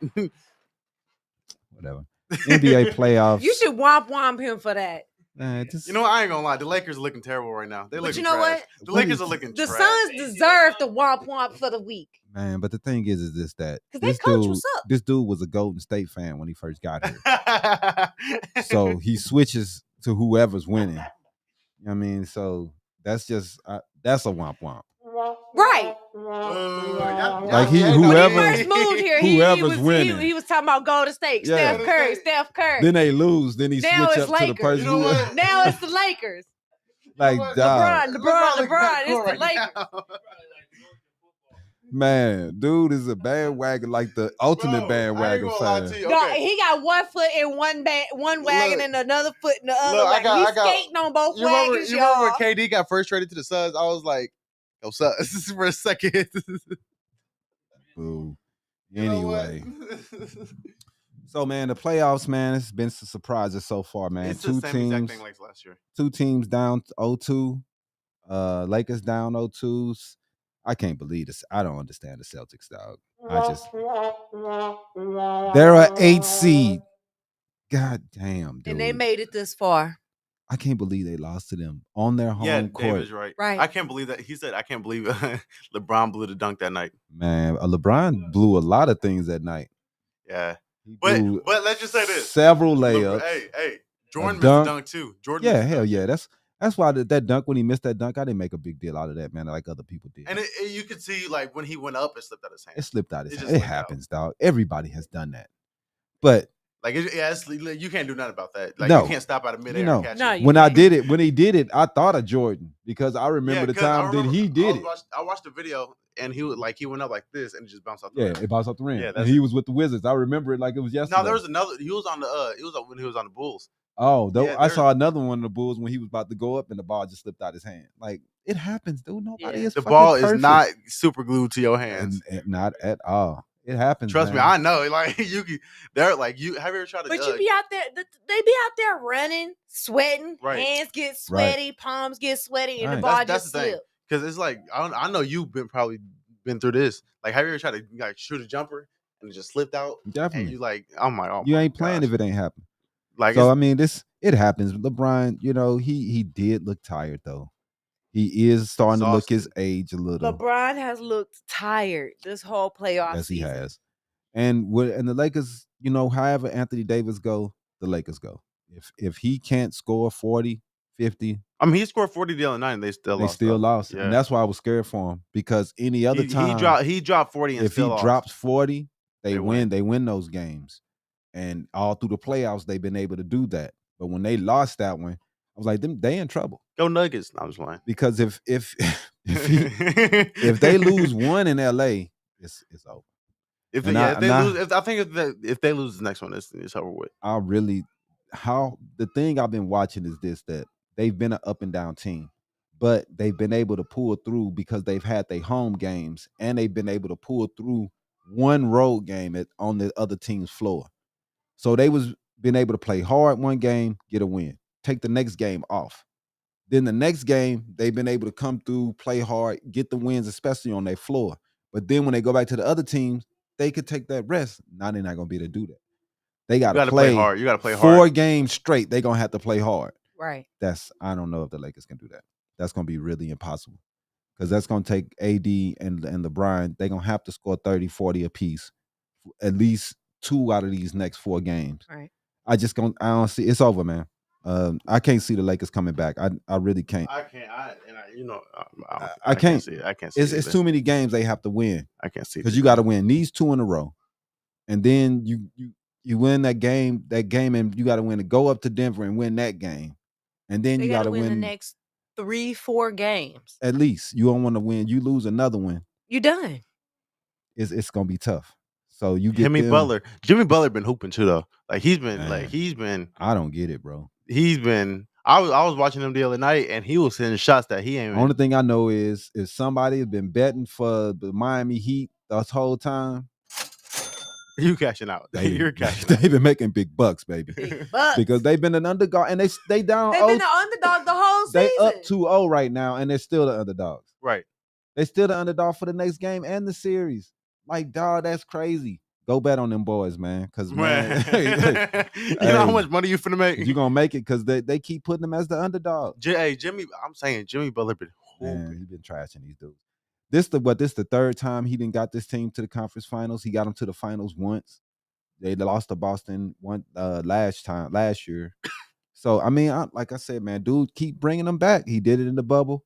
Whatever. NBA playoffs. You should womp him for that. You know what? I ain't gonna lie. The Lakers are looking terrible right now. They're But looking you know trash. what? The Lakers are looking The trash. Suns deserve the womp for the week. Man, but the thing is this that 'Cause their coach was up. This dude was a Golden State fan when he first got here. So he switches to whoever's winning. You know what I mean? So that's just that's a womp. Right. Like When whoever he first moved here, whoever's winning. he was talking about Golden State, Yeah. Steph Curry. Then they lose. Then he Now switch it's up to the Lakers. person You know what? Now it's the Lakers. like dog. LeBron, it's the Lakers. Man, dude is a bandwagon, like the ultimate bandwagon fan. No, he got one foot in one wagon Look. and another foot in the other Look, wagon. He's skating on both You remember, wagons, you remember y'all. when KD got first traded to the Suns? I was like, "Yo, Suns," for a second. Boo. You know what? Anyway, so man, the playoffs, man, it's been some surprises so far, man. It's the same exact thing like last year. Two teams down 0-2. Lakers down 0-2s. I can't believe this. I don't understand the Celtics, dog. They're an 8 seed. God damn, dude. And they made it this far. I can't believe they lost to them on their home Yeah, court. David's right. Right. I can't believe that. He said, "I can't believe LeBron blew the dunk that night." Man, LeBron blew a lot of things that night. Yeah, He but blew let's just say this: several layups. Hey, Jordan missed dunk. a dunk too. Jordan, Yeah, missed a hell dunk. yeah. That's why that dunk, when he missed that dunk, I didn't make a big deal out of that, man, like other people did. And you could see, like, when he went up, it slipped out his hand. It slipped out his hand. just It slipped out. happens, dog. Everybody has done that. But Like, you can't do nothing about that. Like, No. you can't stop out of midair You know, and catch No, it. you when can't. he did it, I thought of Jordan because I remember the 'cause I time that he did it. I watched the video and he went up like this and it just bounced off the Yeah, rim. it bounced off the rim. Yeah, and that's he was with the Wizards. I remember it like it was yesterday. No, there was another. He was on when he was on the Bulls. Oh, Yeah, I saw another one of the Bulls when he was about to go up and the ball just slipped out his hand. Like, it happens, dude. Nobody is The fucking ball perfect. is not super glued to your hands. And not at all. It happens. Trust me, man. I know. Like, they're like, you have you ever tried to? But you be out there. They be out there running, sweating. Right. Hands get sweaty, palms get sweaty, and the Right. ball That's just the thing. slip. Because it's like I know you've probably been through this. Like, have you ever tried to like shoot a jumper and it just slipped out? Definitely. And you like, oh my, You ain't playing if it ain't happening. Like, So I mean, it happens. LeBron, he did look tired though. He is starting to look his age a little. LeBron has looked tired this whole playoff Yes, he season. has. And the Lakers, however Anthony Davis go, the Lakers go. If he can't score 40, 50, I mean, he scored 40 the other night and they still lost. Yeah. And that's why I was scared for him, because any other time he dropped 40 and if still he lost. drops 40, they win. They win those games. And all through the playoffs, they've been able to do that. But when they lost that one, I was like, they in trouble. Go Nuggets. No, I'm just lying. Because if they lose one in LA, it's over. If they lose the next one, it's over with. The thing I've been watching is this, that they've been an up and down team, but they've been able to pull through because they've had their home games and they've been able to pull through one road game on the other team's floor. So they was been able to play hard one game, get a win, take the next game off. Then the next game, they've been able to come through, play hard, get the wins, especially on their floor. But then when they go back to the other teams, they could take that rest. Now they're not going to be able to do that. They got to play hard. You got to play hard. 4 games straight. They're going to have to play hard. Right. I don't know if the Lakers can do that. That's going to be really impossible, because that's going to take AD and LeBron. They're going to have to score 30, 40 apiece, at least 2 out of these next 4 games. Right. I don't see. It's over, man. I can't see the Lakers coming back. I really can't. I can't. I can't see it. I can't see it. It's too many games they have to win. I can't see it because you got to win these 2 in a row, and then you win that game, and you got to win to go up to Denver and win that game, and then you got to win the next 3-4 games. At least you don't want to win. You lose another one, you done. It's gonna be tough. So you get Jimmy Butler been hooping too though. Like he's been. I don't get it, bro. I was watching him the other night and he was hitting shots that he ain't. Only thing I know is if somebody has been betting for the Miami Heat this whole time, you cashing out. You're cashing out. They've been making big bucks, baby. Big bucks. Because they've been an underdog and they down. They've been the underdog the whole season. They up 2-0 right now and they're still the underdogs. Right. They still the underdog for the next game and the series. Like, dog, that's crazy. Go bet on them boys, man. Because, man, you know how much money you finna make? You're going to make it because they keep putting them as the underdog. I'm saying Jimmy Butler been hooping. Man, he's been trashing these dudes. This the 3rd time he didn't got this team to the conference finals. He got them to the finals once. They lost to Boston last year. So, I mean, like I said, man, dude, keep bringing them back. He did it in the bubble.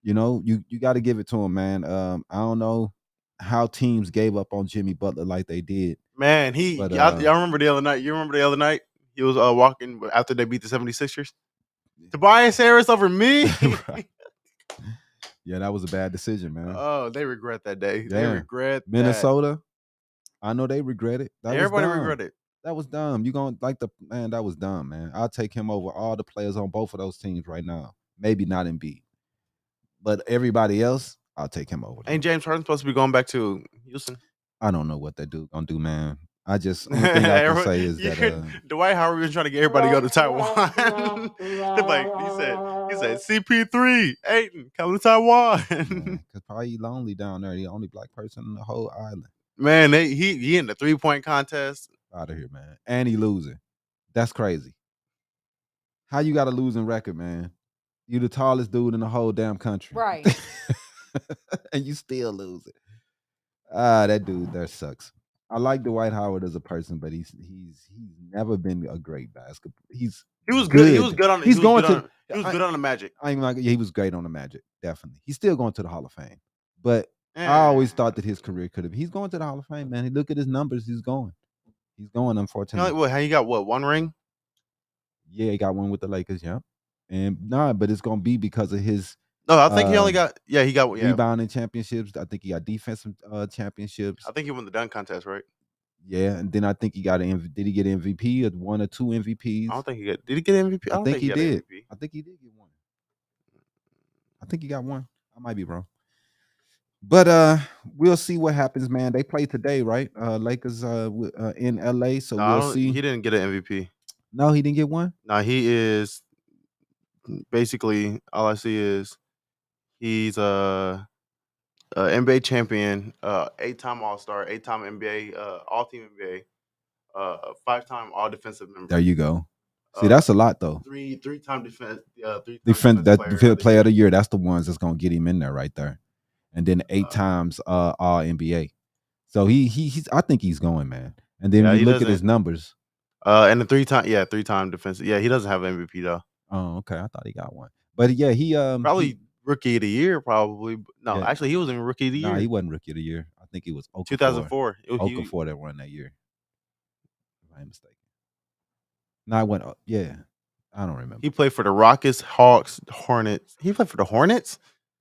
You got to give it to him, man. I don't know how teams gave up on Jimmy Butler like they did. Man, y'all remember the other night? You remember the other night? He was walking after they beat the 76ers. Tobias Harris over me. Right. Yeah, that was a bad decision, man. Oh, they regret that day. Damn. They regret Minnesota. I know they regret it. Everybody regret it. That was dumb. You gonna that was dumb, man. I'll take him over all the players on both of those teams right now. Maybe not Embiid, but everybody else, I'll take him over. Ain't James Harden supposed to be going back to Houston? I don't know what that dude gonna do, man. Only thing I can say is that Dwight Howard was trying to get everybody to go to Taiwan. Like he said, CP3, Ayton, come to Taiwan. Because probably lonely down there. The only black person in the whole island. Man, he in the 3-point contest. Out of here, man. And he losing. That's crazy. How you got a losing record, man? You the tallest dude in the whole damn country. Right. And you still losing. That dude there sucks. I like Dwight Howard as a person, but he's never been a great basketball. He was good. He was good on. He's going to He was good on the Magic. I ain't like, yeah, he was great on the Magic, definitely. He's still going to the Hall of Fame, but I always thought that his career could have. He's going to the Hall of Fame, man. Look at his numbers. He's going. He's going. Unfortunately, How you got what, 1 ring? Yeah, he got one with the Lakers. Yeah, and but it's gonna be because of his. No, I think he only got. Yeah, he got rebounding championships. I think he got defensive championships. I think he won the dunk contest, right? Yeah, and then I think he got did he get MVP or 1 or 2 MVPs? I don't think he got. Did he get MVP? I think he did. MVP. I think he did get one. I think he got one. I might be wrong. But we'll see what happens, man. They play today, right? Lakers in LA, so we'll see. He didn't get an MVP. No, he didn't get one. No, he is basically all I see is he's a NBA champion, 8-time All-Star, 8-time NBA, All-Team NBA, 5-time All-Defensive member. There you go. See, that's a lot though. Three-time player of the year. That's the ones that's gonna get him in there right there. And then 8 times All NBA. So he's I think he's going, man. And then you look at his numbers. And the 3-time defensive. Yeah, he doesn't have MVP though. Oh, okay. I thought he got one. But yeah, he probably rookie of the year, probably. No, yeah. Actually he wasn't even rookie of the year. No, he wasn't rookie of the year. I think he was Okafor. 2004. Okafor that won that year. If I'm mistaken. No, I went. Yeah, I don't remember. He played for the Rockets, Hawks, Hornets. He played for the Hornets.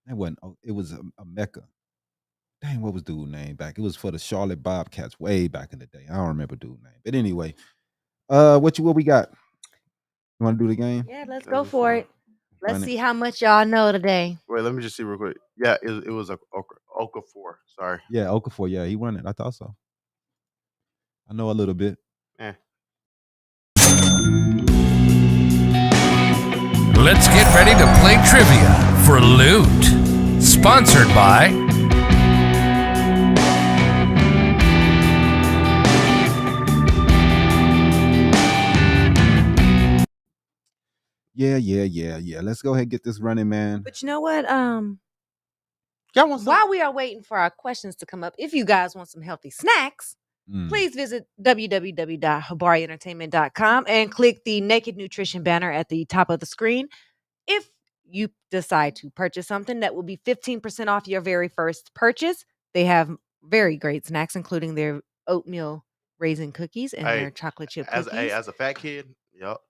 It wasn't. It was a Mecca. Dang, what was dude's name back? It was for the Charlotte Bobcats way back in the day. I don't remember dude's name. But anyway, what we got? You want to do the game? Yeah, let's go for it. Let's see how much y'all know today. Wait, let me just see real quick. Yeah, it was Okafor. Sorry. Yeah, Okafor. Yeah, he won it. I thought so. I know a little bit. Let's get ready to play trivia for Loot. Sponsored by Yeah. Let's go ahead and get this running, man. But you know what? While we are waiting for our questions to come up, if you guys want some healthy snacks, please visit www.habarientertainment.com and click the Naked Nutrition banner at the top of the screen. If you decide to purchase something, that will be 15% off your very first purchase. They have very great snacks, including their oatmeal raisin cookies and their chocolate chip cookies. As a fat kid, yup,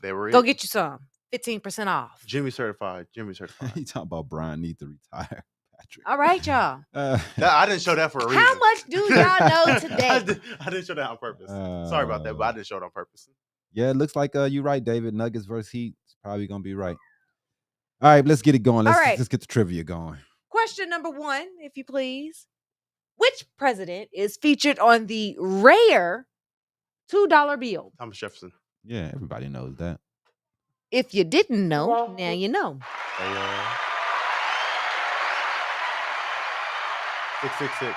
they were. Go get you some. 15% off. Jimmy certified. You talking about Brian need to retire, Patrick? All right, y'all. I didn't show that for a reason. How much do y'all know today? I didn't show that on purpose. Sorry about that, but I didn't show it on purpose. Yeah, it looks like you're right, David. Nuggets versus Heat. It's probably gonna be right. All right, let's get it going. Let's get the trivia going. Question number 1, if you please. Which president is featured on the rare $2 bill? Thomas Jefferson. Yeah, everybody knows that. If you didn't know, now you know. 666.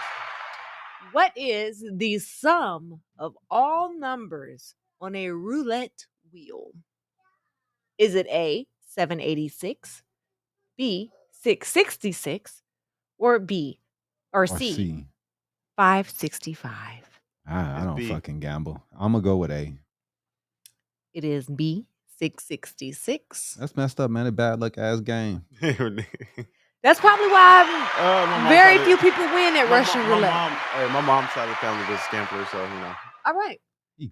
What is the sum of all numbers on a roulette wheel? Is it A, 786, B, 666, or C, 565? I don't fucking gamble. I'm going to go with A. It is B, 666. That's messed up, man. A bad luck ass game. That's probably why very few people win at Russian roulette. My mom's side of the family was gambler, so you know. All right.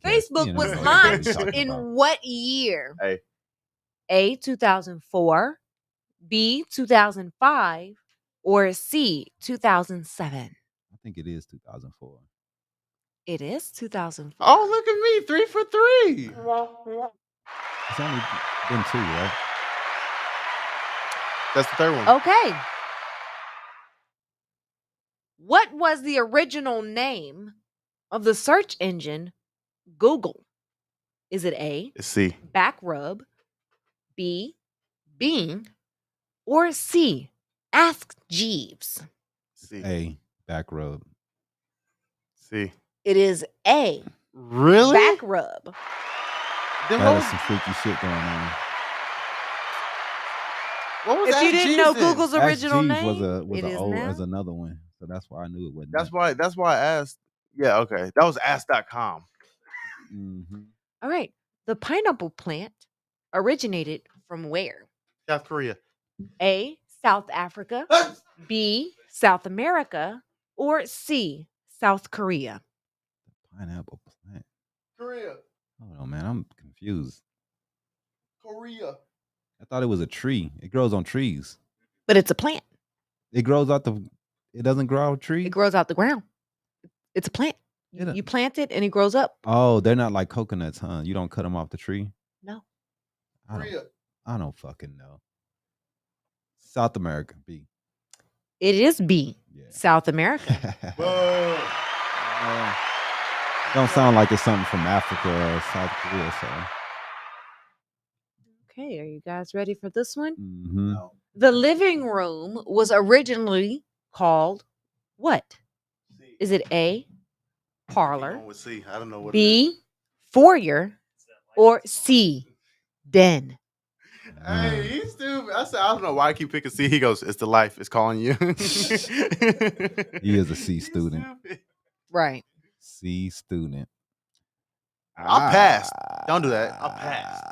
Facebook was launched in what year? A, 2004, B, 2005, or C, 2007? I think it is 2004. It is 2004. Oh, look at me. 3 for 3. It's only been 2, right? That's the third one. Okay. What was the original name of the search engine Google? Is it A, it's C, Backrub, B, Bing, or C, Ask Jeeves? C. A, Backrub. C. It is A. Really? Backrub. That was some freaky shit going on. What was if you didn't know Google's original name, was another one. So that's why I knew it wasn't. That's why I asked. Yeah, okay. That was ask.com. Mm-hmm. All right. The pineapple plant originated from where? South Korea. A, South Africa, B, South America, or C, South Korea? Pineapple plant. Korea. Hold on, man. I'm confused. Korea. I thought it was a tree. It grows on trees. But it's a plant. It grows out the. It doesn't grow out of trees. It grows out the ground. It's a plant. You plant it and it grows up. Oh, they're not like coconuts, huh? You don't cut them off the tree. No. I don't fucking know. South America, B. It is B, Yeah. South America. Don't sound like it's something from Africa or South Korea. So. Okay, are you guys ready for this one? Mm-hmm. No. The living room was originally called what? Is it A, parlor, With C. I don't know what B, foyer, or C, den? Hey, he's stupid. I said, I don't know why I keep picking C. He goes, it's the life. It's calling you. He is a C student. Right. C student. I passed. Don't do that. I passed.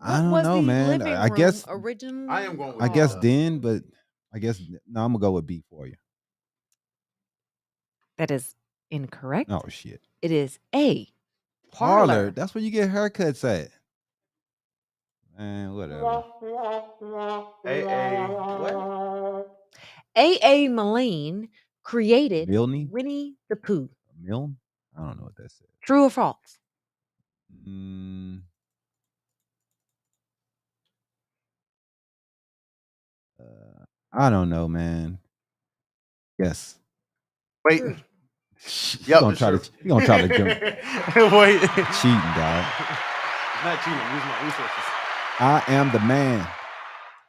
I don't know, man. I guess originally. I am going with I guess then, but I guess no. I'm gonna go with B for you. That is incorrect. Oh shit. It is A, Parlor. That's where you get haircuts at. Man, whatever. What? A.A. Milne created Milne? Winnie the Pooh. Milne? I don't know what that said. True or false? I don't know, man. Yes. Wait. You're gonna try to jump. Wait. Cheating, dog. It's not cheating. I'm using my resources. I am the man.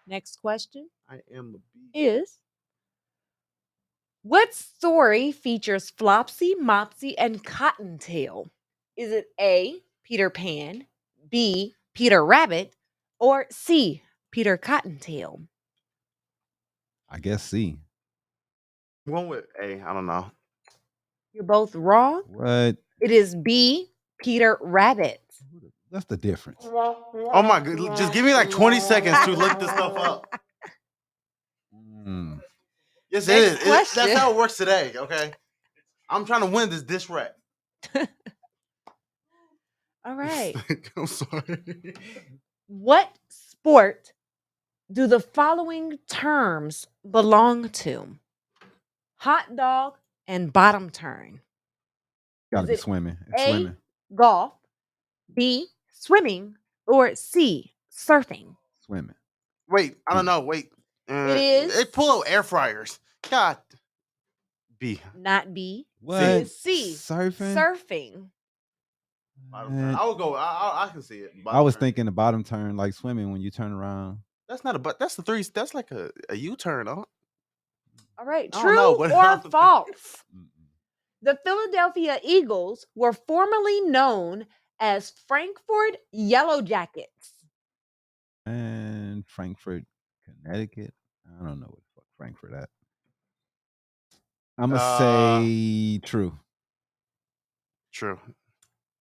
Next question I am the bee. is, what story features Flopsy, Mopsy, and Cottontail? Is it A, Peter Pan, B, Peter Rabbit, or C, Peter Cottontail? I guess C. I'm going with A. I don't know. You're both wrong. What? It is B, Peter Rabbit. What's the difference? Oh my god. Just give me like 20 seconds to look this stuff up. Yes, it is. That's how it works today, okay? I'm trying to win this dish rack. All right. I'm sorry. What sport do the following terms belong to? Hot dog and bottom turn. Gotta Is be it swimming. A, Swimming. golf, B, swimming, or C, surfing? Swimming. Wait, I don't know. Wait. It is. They pull out air fryers. God. B. Not B. What? It is C, Surfing? surfing. Bottom turn. I would go. I can see it. I was Bottom turn. thinking the bottom turn, like swimming when you turn around. That's not a but. That's the three. That's like a U-turn, huh? All right, I don't true know, but- or false? The Philadelphia Eagles were formerly known as Frankfurt Yellow Jackets. And Frankfurt, Connecticut. I don't know what the fuck Frankfurt at. I'm gonna say true. True.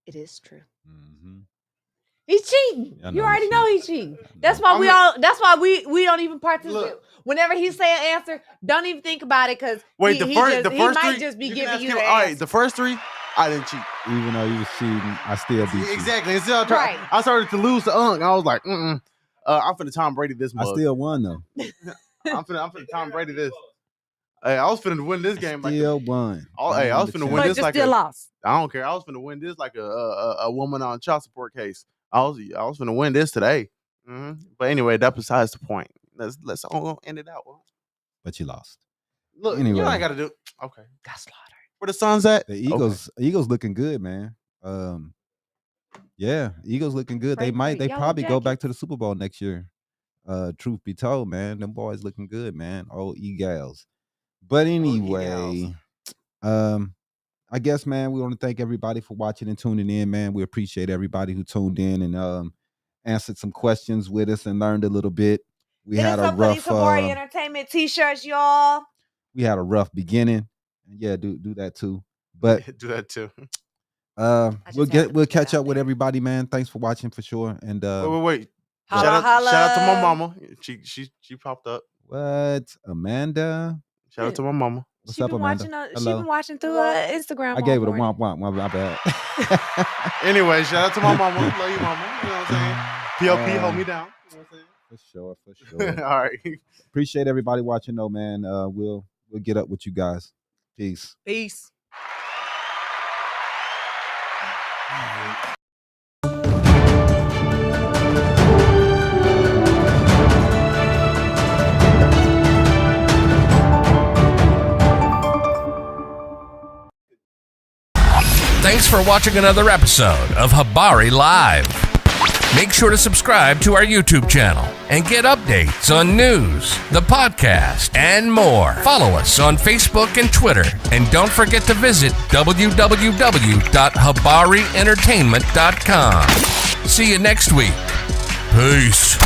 It is true. Mm-hmm. He's cheating. I know You he's already know cheating. he's cheating. That's why That's why we don't even participate. Look. Whenever he say an answer, don't even think about it because Wait, the first he three. might just be you can giving ask you him, the all right, answer. the first three, I didn't cheat. Even though you was cheating, I still beat you. Exactly. Instead of Right. I started to lose the I was like, I'm finna Tom Brady this I mug. still won though. I'm finna Tom Brady this. Hey, I was finna win this game. Still won. Hey, I was finna win But this you like still lost. I don't care. I was finna win this like a woman on child support case. I was finna win this today. But anyway, that's besides the point. Let's all end it out. But you lost. Look, Anyway. you know I gotta do. Okay, Got slaughtered. where the sun's at? The Eagles looking good, man. Yeah, Eagles looking good. They Frankfurt probably Yellow go back to the Super Bowl next year. Truth be told, man, them boys looking good, man. Old Eagles. But anyway, I guess, man, we want to thank everybody for watching and tuning in, man. We appreciate everybody who tuned in and answered some questions with us and learned a little bit. We had a rough Habari Entertainment t-shirts, y'all. we had a rough beginning. Yeah, do that too. But Do that too. we'll catch up with everybody, man. Thanks for watching for sure. And Wait. Holla, holla. Shout out to my mama. She popped up. What? Amanda? Shout out to my mama. What's She up, been Amanda? watching. She Hello. been watching through Instagram. I gave it a all womp womp. My bad. Anyway, shout out to my mama. Love you, mama. You know what I'm saying? PLP, hold me down. You know what For sure. I'm saying? All right. Appreciate everybody watching though, man. We'll get up with you guys. Peace. Peace. Thanks for watching another episode of Habari Live. Make sure to subscribe to our YouTube channel and get updates on news, the podcast, and more. Follow us on Facebook and Twitter. And don't forget to visit www.habarientertainment.com. See you next week. Peace.